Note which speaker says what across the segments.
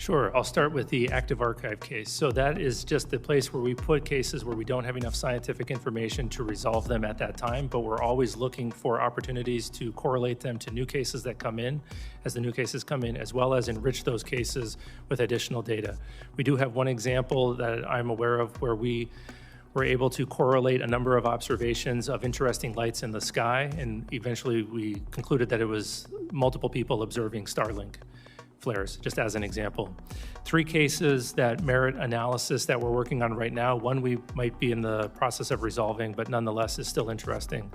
Speaker 1: Sure. I'll start with the active archive case. So that is just the place where we put cases where we don't have enough scientific information to resolve them at that time, but we're always looking for opportunities to correlate them to new cases that come in as the new cases come in, as well as enrich those cases with additional data. We do have one example that I'm aware of where we were able to correlate a number of observations of interesting lights in the sky, and eventually we concluded that it was multiple people observing Starlink flares, just as an example. 3 cases that merit analysis that we're working on right now. One we might be in the process of resolving, but nonetheless is still interesting.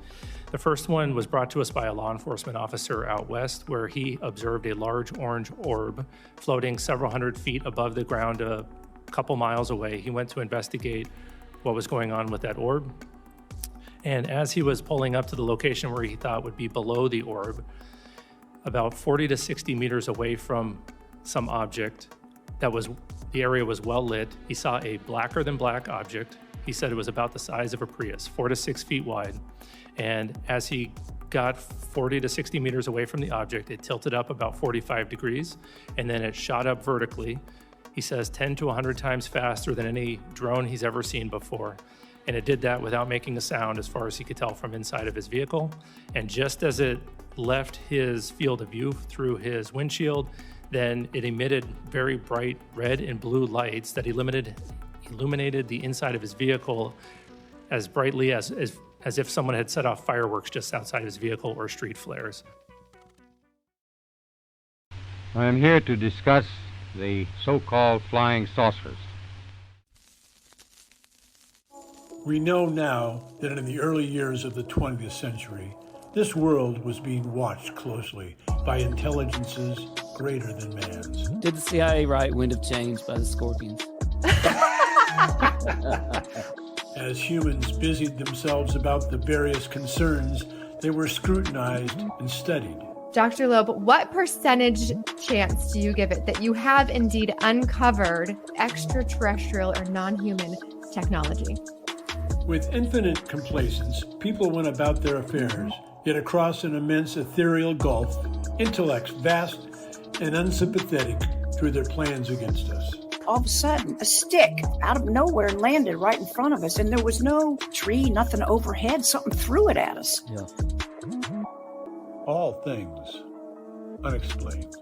Speaker 1: The first one was brought to us by a law enforcement officer out west, where he observed a large orange orb floating several hundred feet above the ground a couple miles away. He went to investigate what was going on with that orb. And as he was pulling up to the location where he thought would be below the orb, about 40 to 60 meters away from some object the area was well lit, he saw a blacker than black object. He said it was about the size of a Prius, 4 to 6 feet wide. And as he got 40 to 60 meters away from the object, it tilted up about 45 degrees, and then it shot up vertically. He says 10 to 100 times faster than any drone he's ever seen before. And it did that without making a sound, as far as he could tell from inside of his vehicle. And just as it left his field of view through his windshield, then it emitted very bright red and blue lights that illuminated the inside of his vehicle as brightly as if someone had set off fireworks just outside his vehicle, or street flares.
Speaker 2: I am here to discuss the so-called flying saucers.
Speaker 3: We know now that in the early years of the 20th century, this world was being watched closely by intelligences greater than man's.
Speaker 4: Did the CIA write Wind of Change by the Scorpions?
Speaker 3: As humans busied themselves about the various concerns, they were scrutinized and studied.
Speaker 5: Dr. Loeb, what percentage chance do you give it that you have indeed uncovered extraterrestrial or non-human technology?
Speaker 3: With infinite complacence, people went about their affairs, yet across an immense ethereal gulf, intellects vast and unsympathetic drew their plans against us.
Speaker 6: All of a sudden, a stick out of nowhere landed right in front of us, and there was no tree, nothing overhead. Something threw it at us.
Speaker 4: Yeah.
Speaker 3: All things unexplained.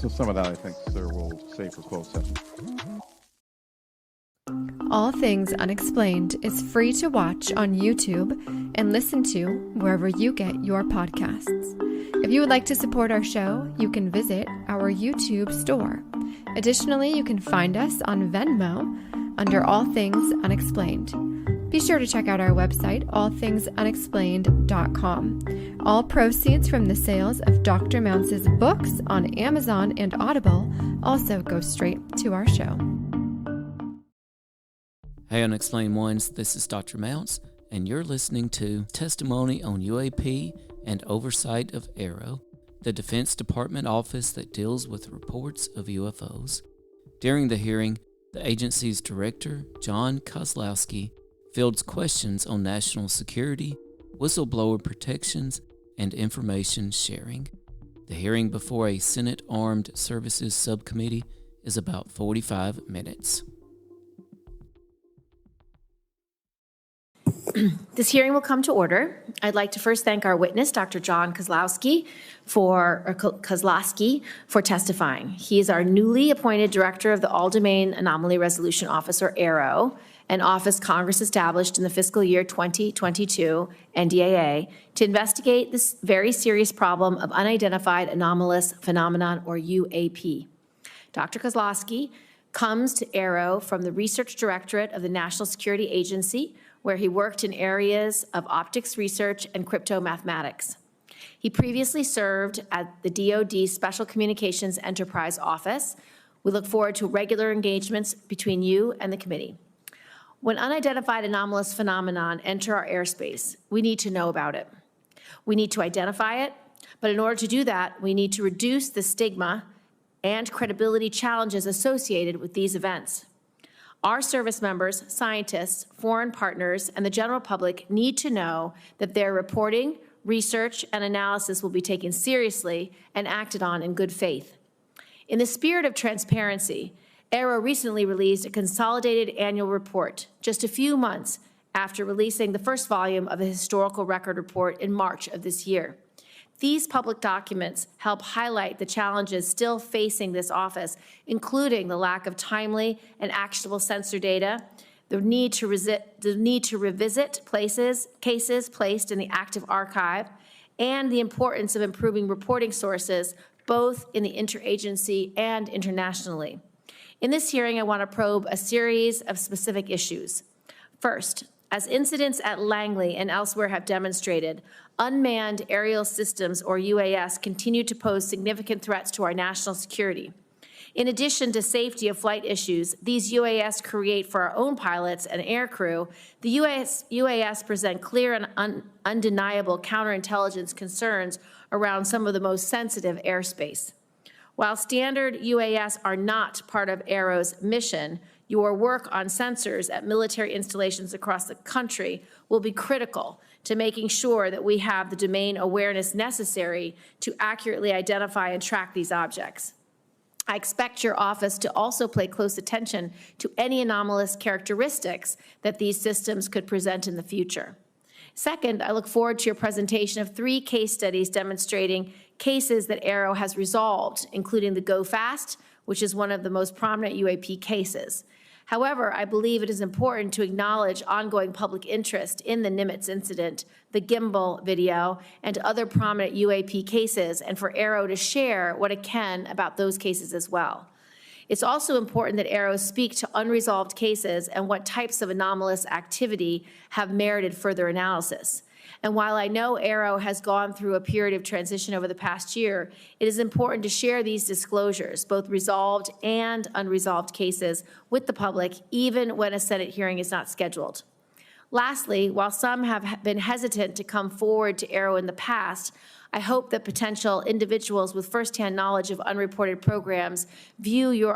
Speaker 7: So some of that, I think, sir, we'll save for closed session.
Speaker 5: All Things Unexplained is free to watch on YouTube and listen to wherever you get your podcasts. If you would like to support our show, you can visit our YouTube store. Additionally, you can find us on Venmo under All Things Unexplained. Be sure to check out our website, allthingsunexplained.com. All proceeds from the sales of Dr. Mounce's books on Amazon and Audible also go straight to our show.
Speaker 4: Hey, Unexplained Ones, this is Dr. Mounce, and you're listening to Testimony on UAP and Oversight of AARO, the Defense Department office that deals with reports of UFOs. During the hearing, the agency's director, Jon Kosloski, fields questions on national security, whistleblower protections, and information sharing. The hearing before a Senate Armed Services Subcommittee is about 45 minutes.
Speaker 8: This hearing will come to order. I'd like to first thank our witness, Dr. Jon Kosloski, for testifying. He is our newly appointed director of the All-Domain Anomaly Resolution Office, or AARO, an office Congress established in the fiscal year 2022 NDAA to investigate this very serious problem of unidentified anomalous phenomenon, or UAP. Dr. Kosloski comes to AARO from the Research Directorate of the National Security Agency, where he worked in areas of optics research and crypto mathematics. He previously served at the DoD Special Communications Enterprise Office. We look forward to regular engagements between you and the committee. When unidentified anomalous phenomenon enter our airspace, we need to know about it. We need to identify it, but in order to do that, we need to reduce the stigma and credibility challenges associated with these events. Our service members, scientists, foreign partners, and the general public need to know that their reporting, research, and analysis will be taken seriously and acted on in good faith. In the spirit of transparency, AARO recently released a consolidated annual report just a few months after releasing the first volume of the historical record report in March of this year. These public documents help highlight the challenges still facing this office, including the lack of timely and actionable sensor data, the need to revisit cases placed in the active archive, and the importance of improving reporting sources, both in the interagency and internationally. In this hearing, I want to probe a series of specific issues. First, as incidents at Langley and elsewhere have demonstrated, unmanned aerial systems, or UAS, continue to pose significant threats to our national security. In addition to safety of flight issues these UAS create for our own pilots and aircrew, the UAS present clear and undeniable counterintelligence concerns around some of the most sensitive airspace. While standard UAS are not part of AARO's mission, your work on sensors at military installations across the country will be critical to making sure that we have the domain awareness necessary to accurately identify and track these objects. I expect your office to also pay close attention to any anomalous characteristics that these systems could present in the future. Second, I look forward to your presentation of 3 case studies demonstrating cases that AARO has resolved, including the Go Fast, which is one of the most prominent UAP cases. However, I believe it is important to acknowledge ongoing public interest in the Nimitz incident, the gimbal video, and other prominent UAP cases, and for AARO to share what it can about those cases as well. It's also important that AARO speak to unresolved cases and what types of anomalous activity have merited further analysis. And while I know AARO has gone through a period of transition over the past year, it is important to share these disclosures, both resolved and unresolved cases, with the public, even when a Senate hearing is not scheduled. Lastly, while some have been hesitant to come forward to AARO in the past, I hope that potential individuals with firsthand knowledge of unreported programs view your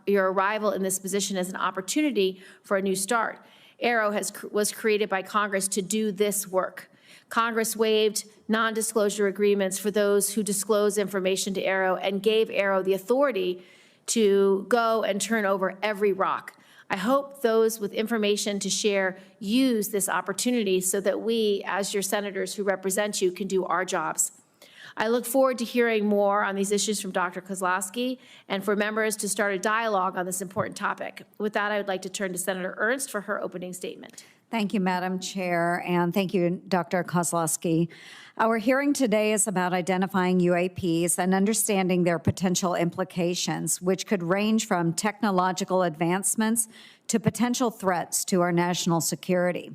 Speaker 8: arrival in this position as an opportunity for a new start. AARO was created by Congress to do this work. Congress waived non-disclosure agreements for those who disclose information to AARO and gave AARO the authority to go and turn over every rock. I hope those with information to share use this opportunity so that we, as your senators who represent you, can do our jobs. I look forward to hearing more on these issues from Dr. Kosloski and for members to start a dialogue on this important topic. With that, I would like to turn to Senator Ernst for her opening statement.
Speaker 9: Thank you, Madam Chair, and thank you, Dr. Kosloski. Our hearing today is about identifying UAPs and understanding their potential implications, which could range from technological advancements to potential threats to our national security.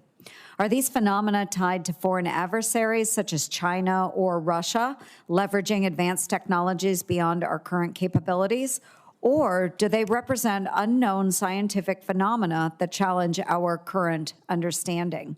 Speaker 9: Are these phenomena tied to foreign adversaries such as China or Russia, leveraging advanced technologies beyond our current capabilities? Or do they represent unknown scientific phenomena that challenge our current understanding?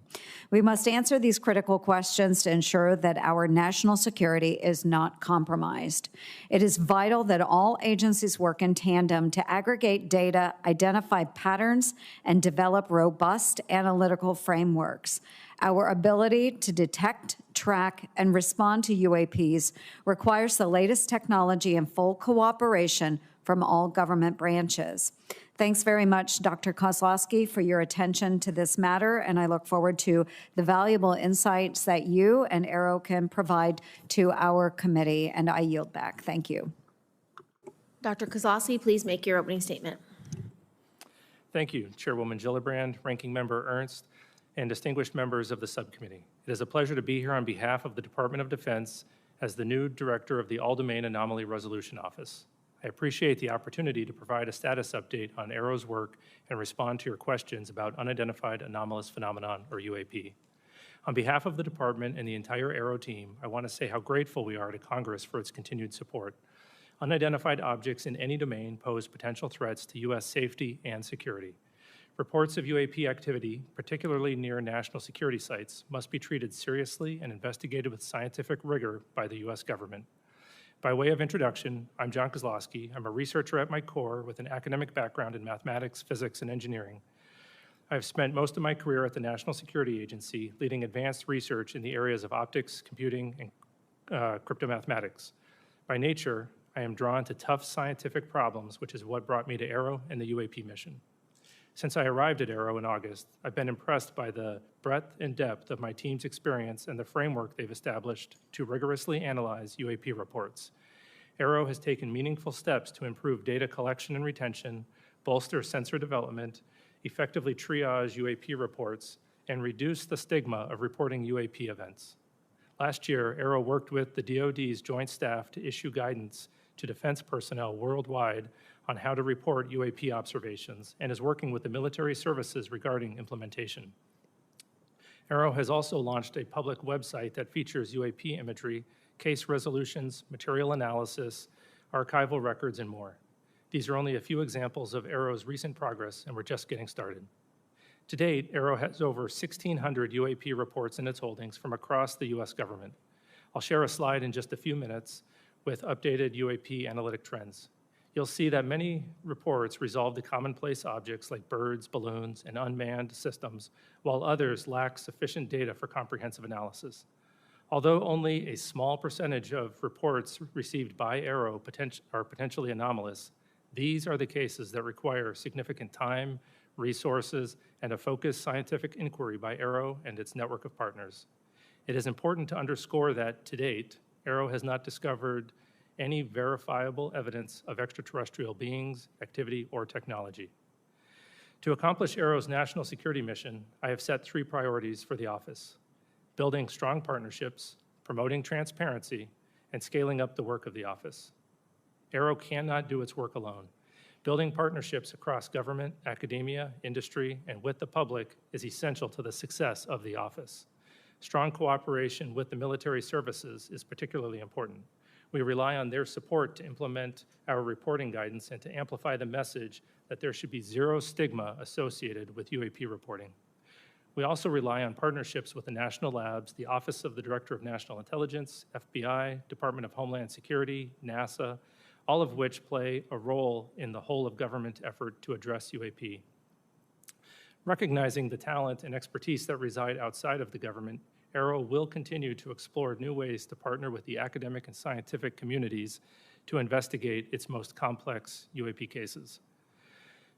Speaker 9: We must answer these critical questions to ensure that our national security is not compromised. It is vital that all agencies work in tandem to aggregate data, identify patterns, and develop robust analytical frameworks. Our ability to detect, track, and respond to UAPs requires the latest technology and full cooperation from all government branches. Thanks very much, Dr. Kosloski, for your attention to this matter, and I look forward to the valuable insights that you and AARO can provide to our committee, and I yield back. Thank you.
Speaker 8: Dr. Kosloski, please make your opening statement.
Speaker 1: Thank you, Chairwoman Gillibrand, Ranking Member Ernst, and distinguished members of the subcommittee. It is a pleasure to be here on behalf of the Department of Defense as the new director of the All-Domain Anomaly Resolution Office. I appreciate the opportunity to provide a status update on AARO's work and respond to your questions about Unidentified Anomalous Phenomenon, or UAP. On behalf of the department and the entire AARO team, I want to say how grateful we are to Congress for its continued support. Unidentified objects in any domain pose potential threats to U.S. safety and security. Reports of UAP activity, particularly near national security sites, must be treated seriously and investigated with scientific rigor by the U.S. government. By way of introduction, I'm Jon Kosloski. I'm a researcher at my core with an academic background in mathematics, physics, and engineering. I've spent most of my career at the National Security Agency, leading advanced research in the areas of optics, computing, and cryptomathematics. By nature, I am drawn to tough scientific problems, which is what brought me to AARO and the UAP mission. Since I arrived at AARO in August, I've been impressed by the breadth and depth of my team's experience and the framework they've established to rigorously analyze UAP reports. AARO has taken meaningful steps to improve data collection and retention, bolster sensor development, effectively triage UAP reports, and reduce the stigma of reporting UAP events. Last year, AARO worked with the DoD's Joint Staff to issue guidance to defense personnel worldwide on how to report UAP observations and is working with the military services regarding implementation. AARO has also launched a public website that features UAP imagery, case resolutions, material analysis, archival records, and more. These are only a few examples of AARO's recent progress, and we're just getting started. To date, AARO has over 1,600 UAP reports in its holdings from across the U.S. government. I'll share a slide in just a few minutes with updated UAP analytic trends. You'll see that many reports resolve the commonplace objects like birds, balloons, and unmanned systems, while others lack sufficient data for comprehensive analysis. Although only a small percentage of reports received by AARO are potentially anomalous, these are the cases that require significant time, resources, and a focused scientific inquiry by AARO and its network of partners. It is important to underscore that, to date, AARO has not discovered any verifiable evidence of extraterrestrial beings, activity, or technology. To accomplish AARO's national security mission, I have set 3 priorities for the office: building strong partnerships, promoting transparency, and scaling up the work of the office. AARO cannot do its work alone. Building partnerships across government, academia, industry, and with the public is essential to the success of the office. Strong cooperation with the military services is particularly important. We rely on their support to implement our reporting guidance and to amplify the message that there should be zero stigma associated with UAP reporting. We also rely on partnerships with the national labs, the Office of the Director of National Intelligence, FBI, Department of Homeland Security, NASA, all of which play a role in the whole of government effort to address UAP. Recognizing the talent and expertise that reside outside of the government, AARO will continue to explore new ways to partner with the academic and scientific communities to investigate its most complex UAP cases.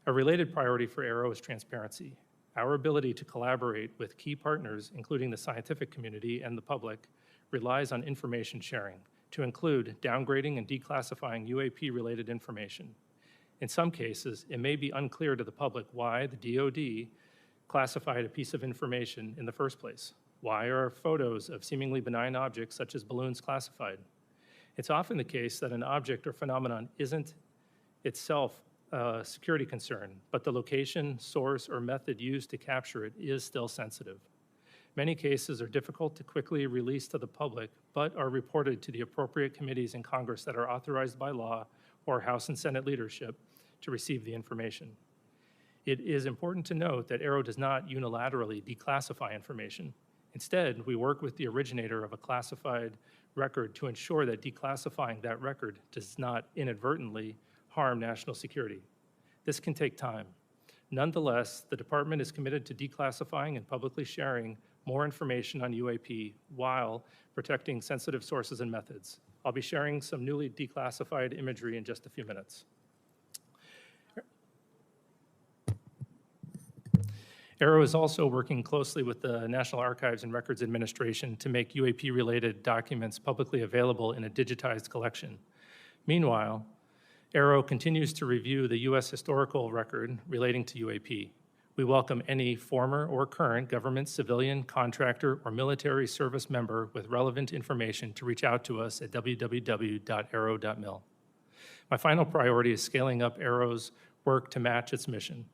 Speaker 1: A related priority for AARO is transparency. Our ability to collaborate with key partners, including the scientific community and the public, relies on information sharing, to include downgrading and declassifying UAP-related information. In some cases, it may be unclear to the public why the DoD classified a piece of information in the first place. Why are photos of seemingly benign objects such as balloons classified? It's often the case that an object or phenomenon isn't itself a security concern, but the location, source, or method used to capture it is still sensitive. Many cases are difficult to quickly release to the public, but are reported to the appropriate committees in Congress that are authorized by law or House and Senate leadership to receive the information. It is important to note that AARO does not unilaterally declassify information. Instead, we work with the originator of a classified record to ensure that declassifying that record does not inadvertently harm national security. This can take time. Nonetheless, the department is committed to declassifying and publicly sharing more information on UAP while protecting sensitive sources and methods. I'll be sharing some newly declassified imagery in just a few minutes. AARO is also working closely with the National Archives and Records Administration to make UAP-related documents publicly available in a digitized collection. Meanwhile, AARO continues to review the U.S. historical record relating to UAP. We welcome any former or current government, civilian, contractor, or military service member with relevant information to reach out to us at www.aaro.mil. My final priority is scaling up AARO's work to match its mission.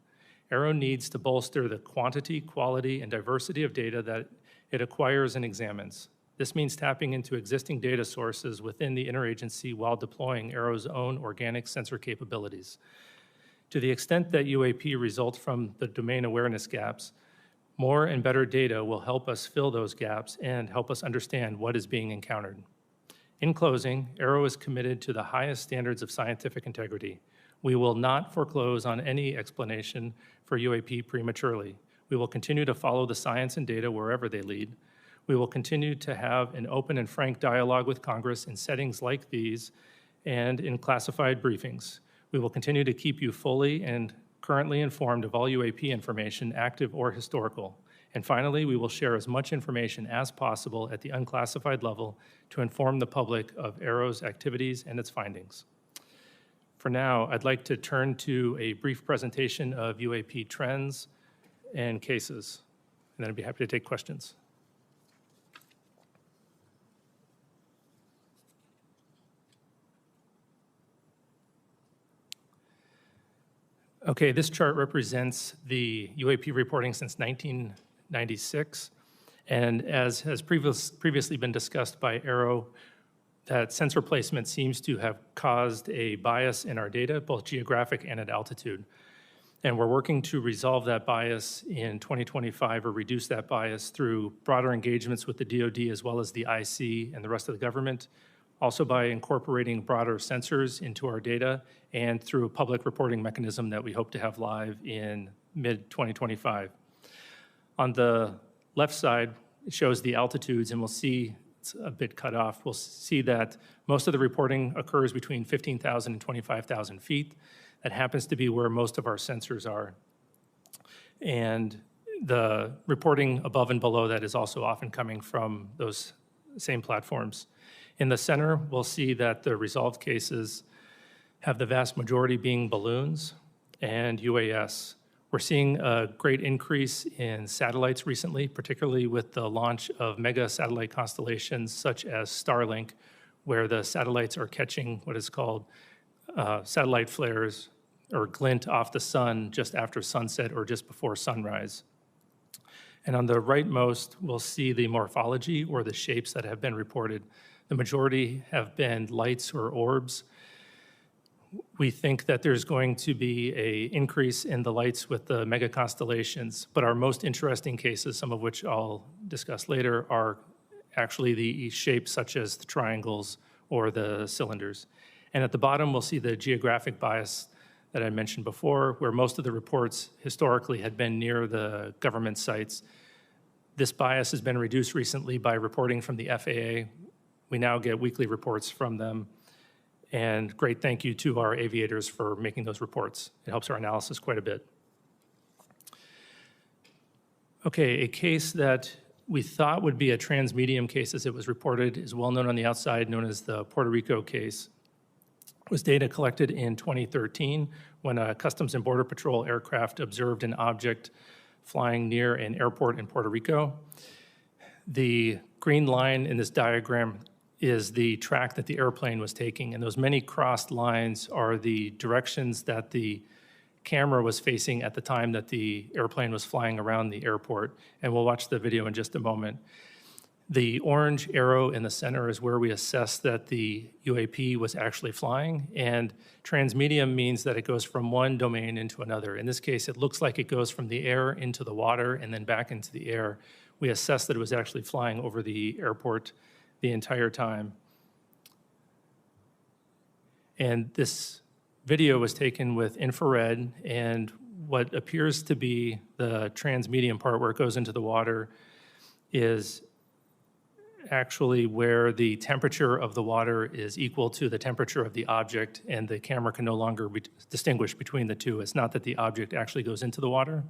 Speaker 1: AARO needs to bolster the quantity, quality, and diversity of data that it acquires and examines. This means tapping into existing data sources within the interagency while deploying AARO's own organic sensor capabilities. To the extent that UAP results from the domain awareness gaps, more and better data will help us fill those gaps and help us understand what is being encountered. In closing, AARO is committed to the highest standards of scientific integrity. We will not foreclose on any explanation for UAP prematurely. We will continue to follow the science and data wherever they lead. We will continue to have an open and frank dialogue with Congress in settings like these and in classified briefings. We will continue to keep you fully and currently informed of all UAP information, active or historical. And finally, we will share as much information as possible at the unclassified level to inform the public of AARO's activities and its findings. For now, I'd like to turn to a brief presentation of UAP trends and cases, and then I'd be happy to take questions. Okay, this chart represents the UAP reporting since 1996, and as has previously been discussed by AARO, that sensor placement seems to have caused a bias in our data, both geographic and at altitude. And we're working to resolve that bias in 2025 or reduce that bias through broader engagements with the DoD as well as the IC and the rest of the government, also by incorporating broader sensors into our data and through a public reporting mechanism that we hope to have live in mid-2025. On the left side, it shows the altitudes, and we'll see it's a bit cut off. We'll see that most of the reporting occurs between 15,000 and 25,000 feet. That happens to be where most of our sensors are. And the reporting above and below that is also often coming from those same platforms. In the center, we'll see that the resolved cases have the vast majority being balloons and UAS. We're seeing a great increase in satellites recently, particularly with the launch of mega satellite constellations such as Starlink, where the satellites are catching what is called satellite flares or glint off the sun just after sunset or just before sunrise. And on the rightmost, we'll see the morphology or the shapes that have been reported. The majority have been lights or orbs. We think that there's going to be an increase in the lights with the mega constellations, but our most interesting cases, some of which I'll discuss later, are actually the shapes such as the triangles or the cylinders. And at the bottom, we'll see the geographic bias that I mentioned before, where most of the reports historically had been near the government sites. This bias has been reduced recently by reporting from the FAA. We now get weekly reports from them. And great thank you to our aviators for making those reports. It helps our analysis quite a bit. Okay, a case that we thought would be a transmedium case as it was reported is well known on the outside, known as the Puerto Rico case. It was data collected in 2013 when a Customs and Border Patrol aircraft observed an object flying near an airport in Puerto Rico. The green line in this diagram is the track that the airplane was taking, and those many crossed lines are the directions that the camera was facing at the time that the airplane was flying around the airport, and we'll watch the video in just a moment. The orange arrow in the center is where we assess that the UAP was actually flying, and transmedium means that it goes from one domain into another. In this case, it looks like it goes from the air into the water and then back into the air. We assess that it was actually flying over the airport the entire time. And this video was taken with infrared, and what appears to be the transmedium part where it goes into the water is actually where the temperature of the water is equal to the temperature of the object, and the camera can no longer distinguish between the two. It's not that the object actually goes into the water.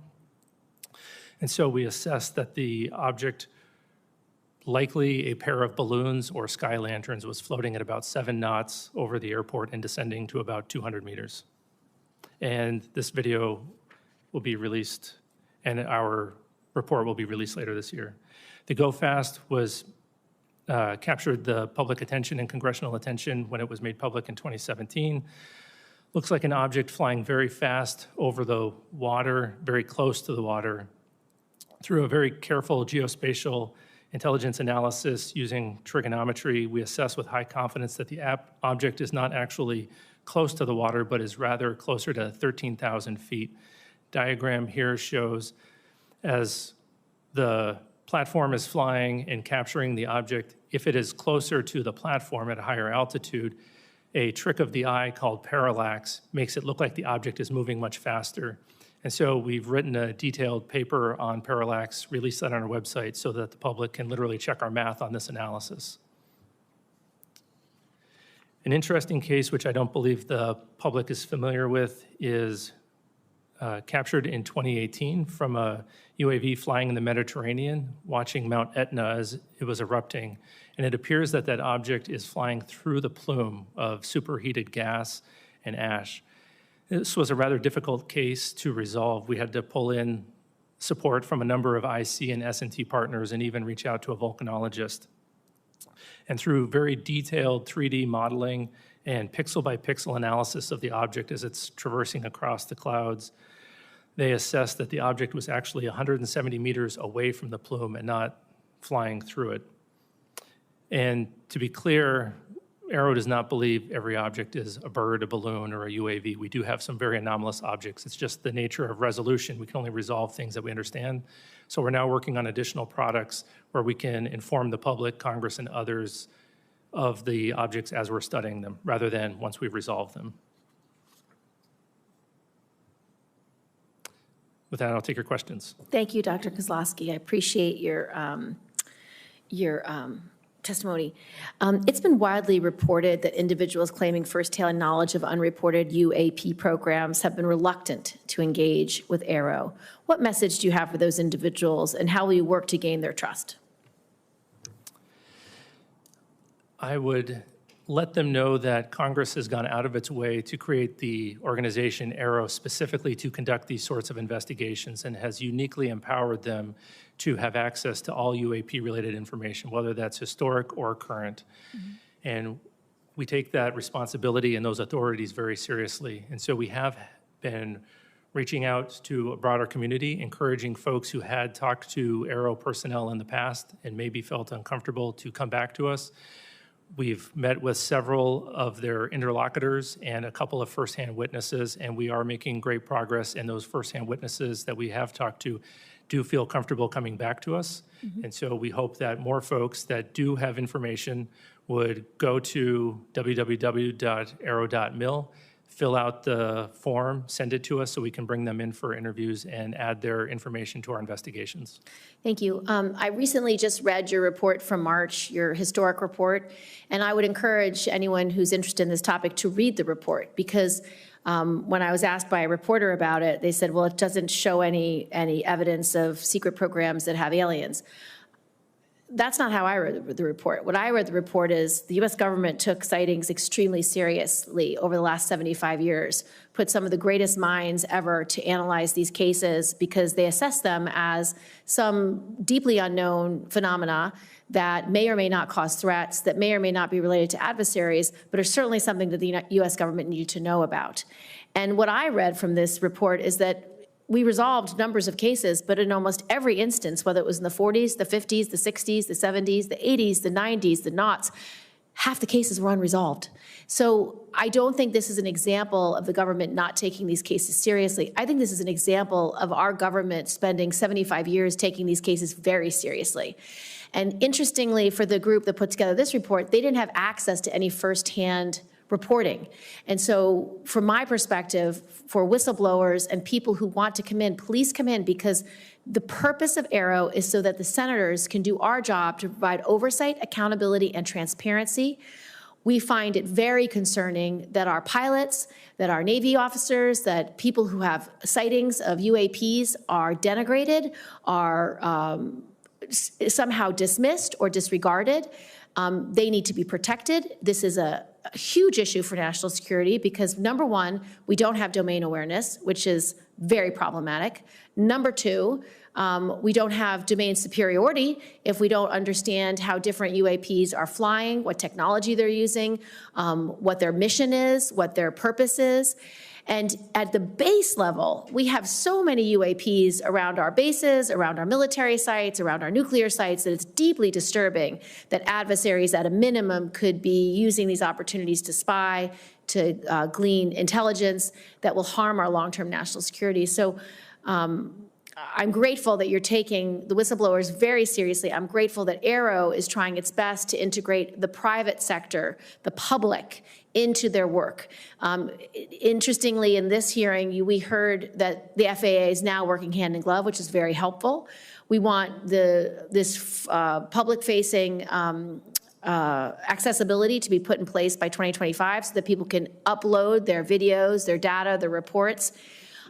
Speaker 1: And so we assess that the object, likely a pair of balloons or sky lanterns, was floating at about 7 knots over the airport and descending to about 200 meters. And this video will be released, and our report will be released later this year. The Go Fast was captured the public attention and congressional attention when it was made public in 2017. Looks like an object flying very fast over the water, very close to the water. Through a very careful geospatial intelligence analysis using trigonometry, we assess with high confidence that the object is not actually close to the water, but is rather closer to 13,000 feet. Diagram here shows as the platform is flying and capturing the object, if it is closer to the platform at a higher altitude, a trick of the eye called parallax makes it look like the object is moving much faster. And so we've written a detailed paper on parallax, released that on our website so that the public can literally check our math on this analysis. An interesting case, which I don't believe the public is familiar with, is captured in 2018 from a UAV flying in the Mediterranean, watching Mount Etna as it was erupting. And it appears that that object is flying through the plume of superheated gas and ash. This was a rather difficult case to resolve. We had to pull in support from a number of IC and S&T partners and even reach out to a volcanologist. And through very detailed 3D modeling and pixel-by-pixel analysis of the object as it's traversing across the clouds, they assessed that the object was actually 170 meters away from the plume and not flying through it. And to be clear, AARO does not believe every object is a bird, a balloon, or a UAV. We do have some very anomalous objects. It's just the nature of resolution. We can only resolve things that we understand. So we're now working on additional products where we can inform the public, Congress, and others of the objects as we're studying them, rather than once we've resolved them. With that, I'll take your questions.
Speaker 8: Thank you, Dr. Kosloski. I appreciate your testimony. It's been widely reported that individuals claiming firsthand knowledge of unreported UAP programs have been reluctant to engage with AARO. What message do you have for those individuals, and how will you work to gain their trust?
Speaker 1: I would let them know that Congress has gone out of its way to create the organization AARO specifically to conduct these sorts of investigations, and has uniquely empowered them to have access to all UAP-related information, whether that's historic or current. Mm-hmm. And we take that responsibility and those authorities very seriously. And so we have been reaching out to a broader community, encouraging folks who had talked to AARO personnel in the past and maybe felt uncomfortable to come back to us. We've met with several of their interlocutors and a couple of firsthand witnesses, and we are making great progress, and those firsthand witnesses that we have talked to do feel comfortable coming back to us. Mm-hmm. And so we hope that more folks that do have information would go to www.aaro.mil, fill out the form, send it to us so we can bring them in for interviews and add their information to our investigations.
Speaker 8: Thank you. I recently just read your report from March, your historic report, and I would encourage anyone who's interested in this topic to read the report, because when I was asked by a reporter about it, they said, well, it doesn't show any evidence of secret programs that have aliens. That's not how I read the report. What I read the report is the U.S. government took sightings extremely seriously over the last 75 years, put some of the greatest minds ever to analyze these cases because they assess them as some deeply unknown phenomena that may or may not cause threats, that may or may not be related to adversaries, but are certainly something that the U.S. government needed to know about. And what I read from this report is that we resolved numbers of cases, but in almost every instance, whether it was in the 40s, the 50s, the 60s, the 70s, the 80s, the 90s, the noughts, half the cases were unresolved. So I don't think this is an example of the government not taking these cases seriously. I think this is an example of our government spending 75 years taking these cases very seriously. And interestingly, for the group that put together this report, they didn't have access to any firsthand reporting. And so from my perspective, for whistleblowers and people who want to come in, please come in, because the purpose of AARO is so that the senators can do our job to provide oversight, accountability, and transparency. We find it very concerning that our pilots, that our Navy officers, that people who have sightings of UAPs are denigrated, are somehow dismissed or disregarded. They need to be protected. This is a huge issue for national security because, number one, we don't have domain awareness, which is very problematic. Number two, we don't have domain superiority if we don't understand how different UAPs are flying, what technology they're using, what their mission is, what their purpose is. And at the base level, we have so many UAPs around our bases, around our military sites, around our nuclear sites, that it's deeply disturbing that adversaries at a minimum could be using these opportunities to spy, to glean intelligence that will harm our long-term national security. So I'm grateful that you're taking the whistleblowers very seriously. I'm grateful that AARO is trying its best to integrate the private sector, the public, into their work. Interestingly, in this hearing, we heard that the FAA is now working hand in glove, which is very helpful. We want this public-facing accessibility to be put in place by 2025 so that people can upload their videos, their data, their reports.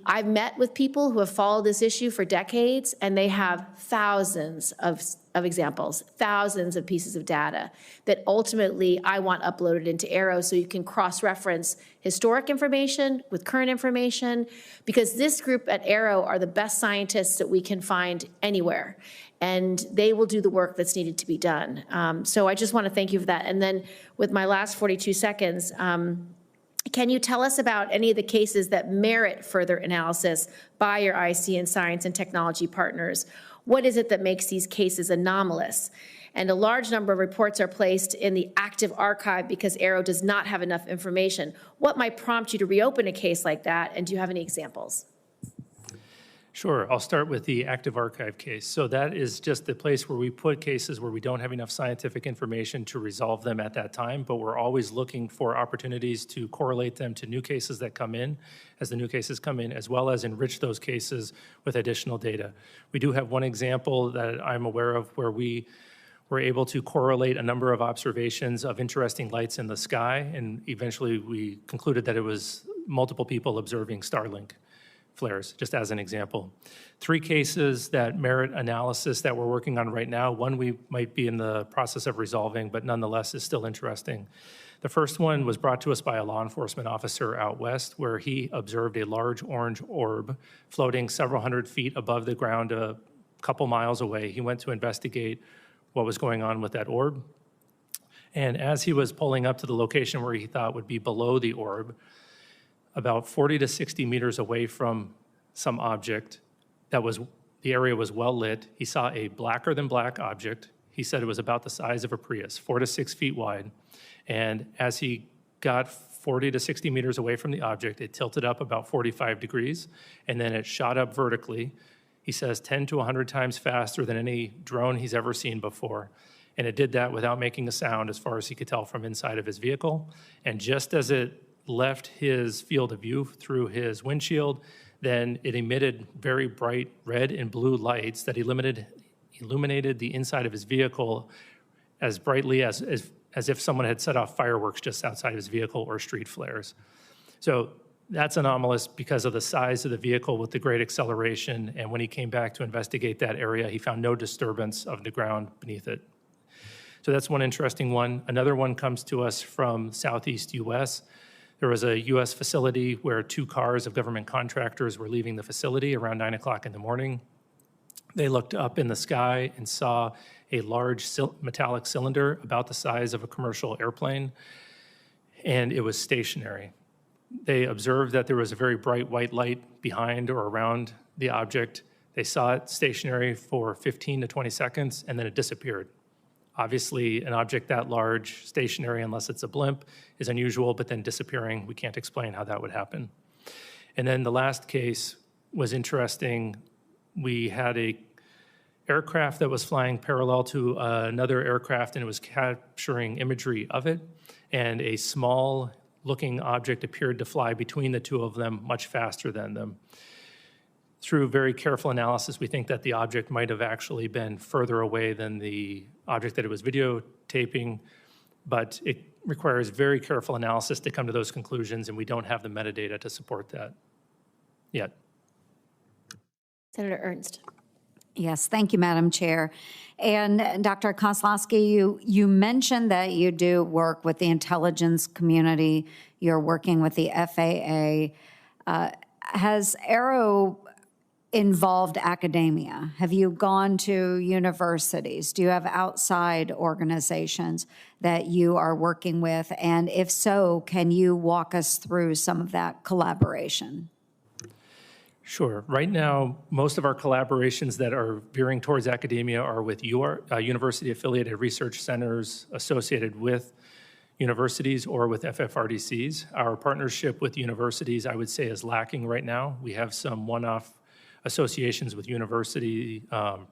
Speaker 8: I've met with people who have followed this issue for decades, and they have thousands of examples, thousands of pieces of data that ultimately I want uploaded into AARO so you can cross-reference historic information with current information, because this group at AARO are the best scientists that we can find anywhere, and they will do the work that's needed to be done. So I just want to thank you for that. And then with my last 42 seconds, can you tell us about any of the cases that merit further analysis by your IC and science and technology partners? What is it that makes these cases anomalous? And a large number of reports are placed in the active archive because AARO does not have enough information. What might prompt you to reopen a case like that, and do you have any examples?
Speaker 1: Sure. I'll start with the active archive case. So that is just the place where we put cases where we don't have enough scientific information to resolve them at that time, but we're always looking for opportunities to correlate them to new cases that come in, as the new cases come in, as well as enrich those cases with additional data. We do have one example that I'm aware of where we were able to correlate a number of observations of interesting lights in the sky, and eventually we concluded that it was multiple people observing Starlink flares, just as an example. 3 cases that merit analysis that we're working on right now. One we might be in the process of resolving, but nonetheless is still interesting. The first one was brought to us by a law enforcement officer out west, where he observed a large orange orb floating several hundred feet above the ground a couple miles away. He went to investigate what was going on with that orb. And as he was pulling up to the location where he thought would be below the orb, about 40 to 60 meters away from some object the area was well lit, he saw a blacker than black object. He said it was about the size of a Prius, 4 to 6 feet wide. And as he got 40 to 60 meters away from the object, it tilted up about 45 degrees, and then it shot up vertically. He says 10 to 100 times faster than any drone he's ever seen before. And it did that without making a sound, as far as he could tell from inside of his vehicle. And just as it left his field of view through his windshield, then it emitted very bright red and blue lights that illuminated the inside of his vehicle as brightly as if someone had set off fireworks just outside of his vehicle, or street flares. So that's anomalous because of the size of the vehicle with the great acceleration, and when he came back to investigate that area, he found no disturbance of the ground beneath it. So that's one interesting one. Another one comes to us from Southeast US. There was a U.S. facility where 2 cars of government contractors were leaving the facility around 9 o'clock in the morning. They looked up in the sky and saw a large metallic cylinder about the size of a commercial airplane, and it was stationary. They observed that there was a very bright white light behind or around the object. They saw it stationary for 15 to 20 seconds, and then it disappeared. Obviously, an object that large, stationary, unless it's a blimp, is unusual, but then disappearing, we can't explain how that would happen. And then the last case was interesting. We had a aircraft that was flying parallel to another aircraft, and it was capturing imagery of it, and a small-looking object appeared to fly between the 2 of them much faster than them. Through very careful analysis, we think that the object might have actually been further away than the object that it was videotaping, but it requires very careful analysis to come to those conclusions, and we don't have the metadata to support that yet.
Speaker 8: Senator Ernst.
Speaker 9: Yes, thank you, Madam Chair. And Dr. Kosloski, you mentioned that you do work with the intelligence community. You're working with the FAA. Has AARO involved academia? Have you gone to universities? Do you have outside organizations that you are working with? And if so, can you walk us through some of that collaboration?
Speaker 1: Sure. Right now, most of our collaborations that are veering towards academia are with university-affiliated research centers associated with universities or with FFRDCs. Our partnership with universities, I would say, is lacking right now. We have some one-off associations with university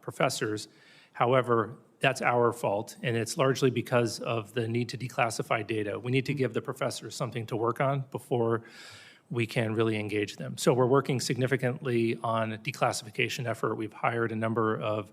Speaker 1: professors. However, that's our fault, and it's largely because of the need to declassify data. We need to give the professors something to work on before we can really engage them. So we're working significantly on a declassification effort. We've hired a number of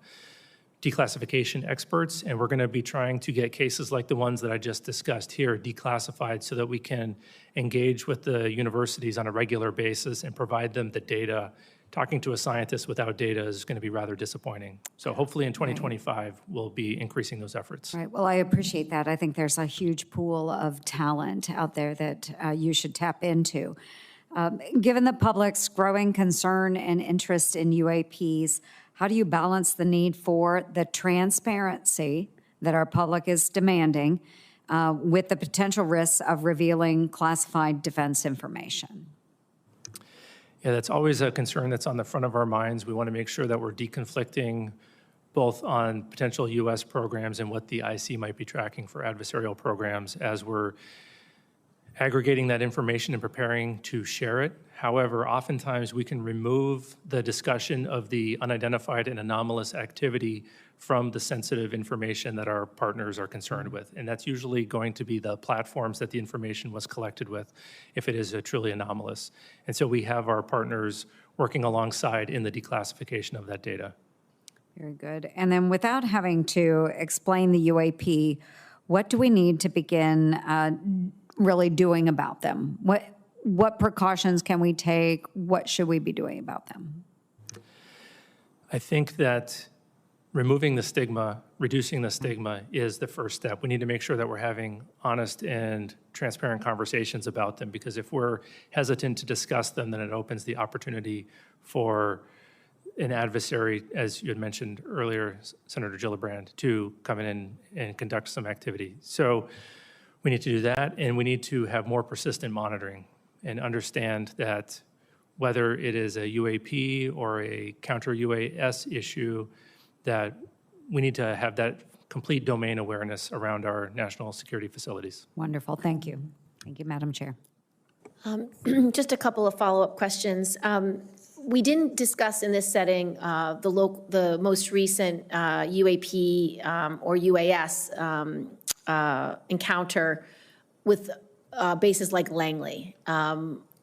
Speaker 1: declassification experts, and we're going to be trying to get cases like the ones that I just discussed here declassified so that we can engage with the universities on a regular basis and provide them the data. Talking to a scientist without data is going to be rather disappointing. So hopefully in 2025, we'll be increasing those efforts.
Speaker 9: Right. Well, I appreciate that. I think there's a huge pool of talent out there that you should tap into. Given the public's growing concern and interest in UAPs, how do you balance the need for the transparency that our public is demanding with the potential risks of revealing classified defense information?
Speaker 1: Yeah, that's always a concern that's on the front of our minds. We want to make sure that we're deconflicting both on potential U.S. programs and what the IC might be tracking for adversarial programs as we're aggregating that information and preparing to share it. However, oftentimes we can remove the discussion of the unidentified and anomalous activity from the sensitive information that our partners are concerned with. And that's usually going to be the platforms that the information was collected with if it is truly anomalous. And so we have our partners working alongside in the declassification of that data.
Speaker 9: Very good. And then without having to explain the UAP, what do we need to begin really doing about them? What precautions can we take? What should we be doing about them?
Speaker 1: I think that removing the stigma, reducing the stigma is the first step. We need to make sure that we're having honest and transparent conversations about them, because if we're hesitant to discuss them, then it opens the opportunity for an adversary, as you had mentioned earlier, Senator Gillibrand, to come in and conduct some activity. So we need to do that, and we need to have more persistent monitoring and understand that whether it is a UAP or a counter-UAS issue, that we need to have that complete domain awareness around our national security facilities.
Speaker 9: Wonderful. Thank you. Thank you, Madam Chair.
Speaker 8: Just a couple of follow-up questions. We didn't discuss in this setting the most recent UAP or UAS encounter with bases like Langley.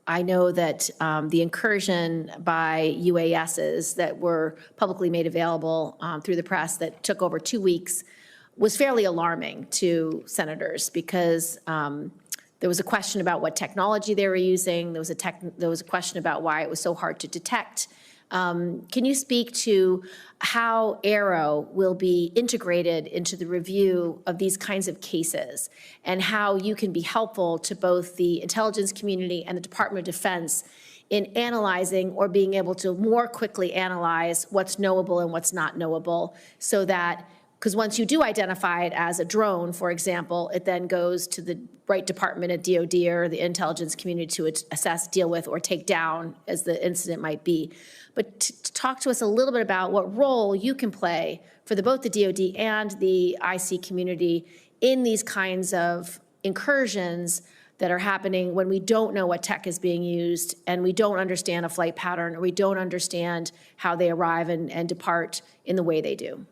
Speaker 8: I know that the incursion by UASs that were publicly made available through the press that took over 2 weeks was fairly alarming to senators because there was a question about what technology they were using. There was a question about why it was so hard to detect. Can you speak to how AARO will be integrated into the review of these kinds of cases and how you can be helpful to both the intelligence community and the Department of Defense in analyzing or being able to more quickly analyze what's knowable and what's not knowable, so that, because once you do identify it as a drone, for example, it then goes to the right department at DOD or the intelligence community to assess, deal with, or take down as the incident might be. But to talk to us a little bit about what role you can play for both the DOD and the IC community in these kinds of incursions that are happening when we don't know what tech is being used and we don't understand a flight pattern or we don't understand how they arrive and depart in the way they do.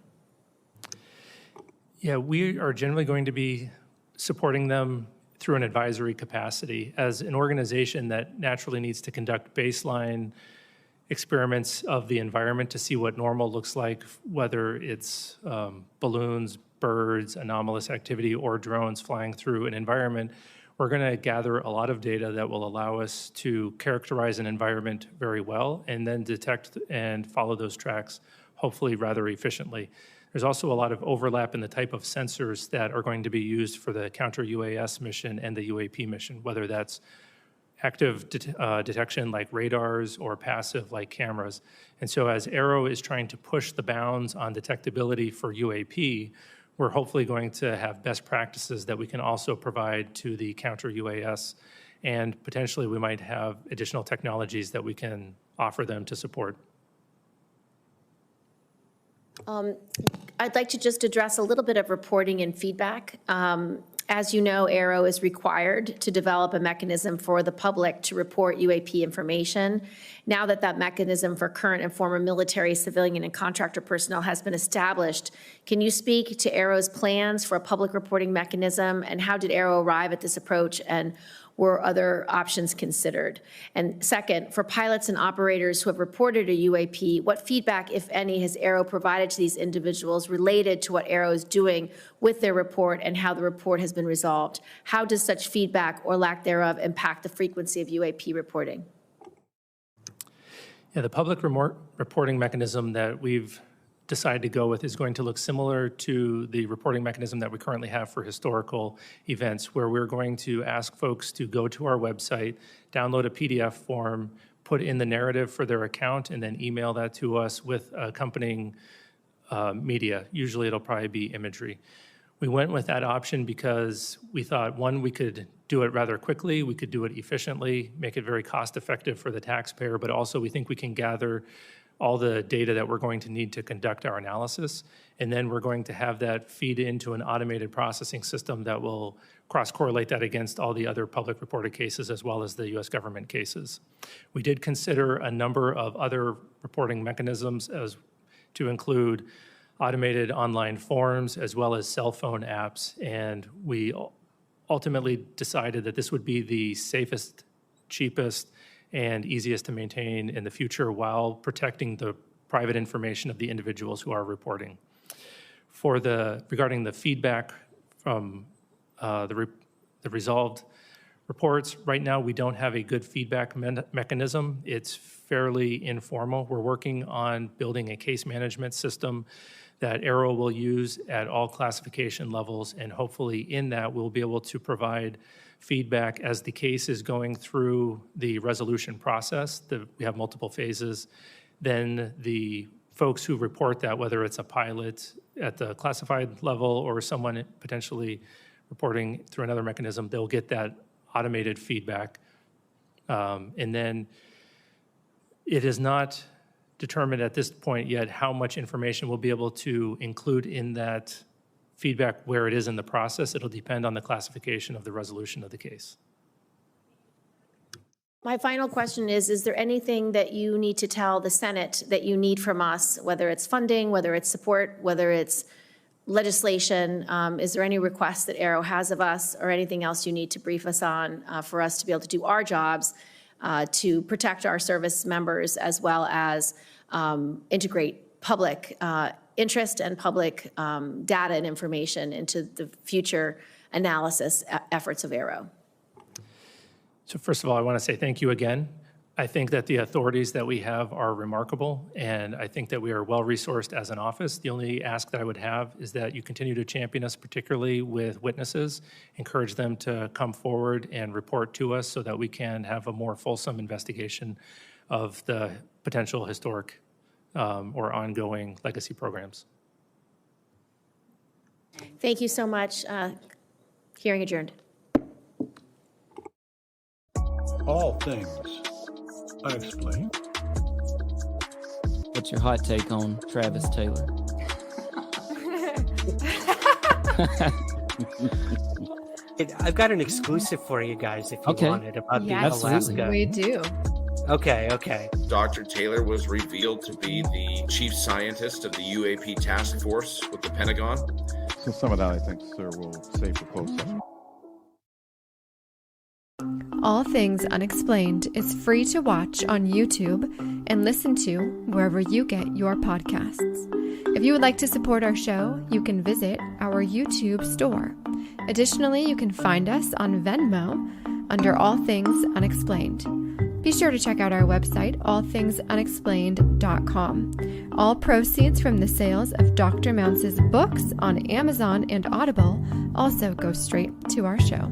Speaker 1: Yeah, we are generally going to be supporting them through an advisory capacity as an organization that naturally needs to conduct baseline experiments of the environment to see what normal looks like, whether it's balloons, birds, anomalous activity, or drones flying through an environment. We're going to gather a lot of data that will allow us to characterize an environment very well and then detect and follow those tracks, hopefully rather efficiently. There's also a lot of overlap in the type of sensors that are going to be used for the counter-UAS mission and the UAP mission, whether that's active detection like radars or passive like cameras. And so as AARO is trying to push the bounds on detectability for UAP, we're hopefully going to have best practices that we can also provide to the counter-UAS, and potentially we might have additional technologies that we can offer them to support.
Speaker 8: I'd like to just address a little bit of reporting and feedback. As you know, AARO is required to develop a mechanism for the public to report UAP information. Now that that mechanism for current and former military, civilian, and contractor personnel has been established, can you speak to AARO's plans for a public reporting mechanism, and how did AARO arrive at this approach, and were other options considered? And second, for pilots and operators who have reported a UAP, what feedback, if any, has AARO provided to these individuals related to what AARO is doing with their report and how the report has been resolved? How does such feedback or lack thereof impact the frequency of UAP reporting?
Speaker 1: Yeah, the public reporting mechanism that we've decided to go with is going to look similar to the reporting mechanism that we currently have for historical events, where we're going to ask folks to go to our website, download a PDF form, put in the narrative for their account, and then email that to us with accompanying media. Usually it'll probably be imagery. We went with that option because we thought, one, we could do it rather quickly, we could do it efficiently, make it very cost-effective for the taxpayer, but also we think we can gather all the data that we're going to need to conduct our analysis, and then we're going to have that feed into an automated processing system that will cross-correlate that against all the other public reported cases as well as the U.S. government cases. We did consider a number of other reporting mechanisms as to include automated online forms as well as cell phone apps, and we ultimately decided that this would be the safest, cheapest, and easiest to maintain in the future while protecting the private information of the individuals who are reporting. Regarding the feedback from the resolved reports, right now we don't have a good feedback mechanism. It's fairly informal. We're working on building a case management system that AARO will use at all classification levels, and hopefully in that we'll be able to provide feedback as the case is going through the resolution process. We have multiple phases. Then the folks who report that, whether it's a pilot at the classified level or someone potentially reporting through another mechanism, they'll get that automated feedback. And then it is not determined at this point yet how much information we'll be able to include in that feedback where it is in the process. It'll depend on the classification of the resolution of the case.
Speaker 8: My final question is there anything that you need to tell the Senate that you need from us, whether it's funding, whether it's support, whether it's legislation? Is there any requests that AARO has of us or anything else you need to brief us on for us to be able to do our jobs to protect our service members as well as integrate public interest and public data and information into the future analysis efforts of AARO?
Speaker 1: So first of all, I want to say thank you again. I think that the authorities that we have are remarkable, and I think that we are well-resourced as an office. The only ask that I would have is that you continue to champion us, particularly with witnesses, encourage them to come forward and report to us so that we can have a more fulsome investigation of the potential historic or ongoing legacy programs.
Speaker 8: Thank you so much. Hearing adjourned.
Speaker 3: All things unexplained.
Speaker 4: What's your hot take on Travis Taylor?
Speaker 10: I've got an exclusive for you guys if you want it about the Alaska.
Speaker 5: We do.
Speaker 10: Okay.
Speaker 11: Dr. Taylor was revealed to be the chief scientist of the UAP task force with the Pentagon.
Speaker 7: So some of that, I think, sir, we'll save for closed session.
Speaker 5: All Things Unexplained is free to watch on YouTube and listen to wherever you get your podcasts. If you would like to support our show, you can visit our YouTube store. Additionally, you can find us on Venmo under All Things Unexplained. Be sure to check out our website, allthingsunexplained.com. All proceeds from the sales of Dr. Mounce's books on Amazon and Audible also go straight to our show.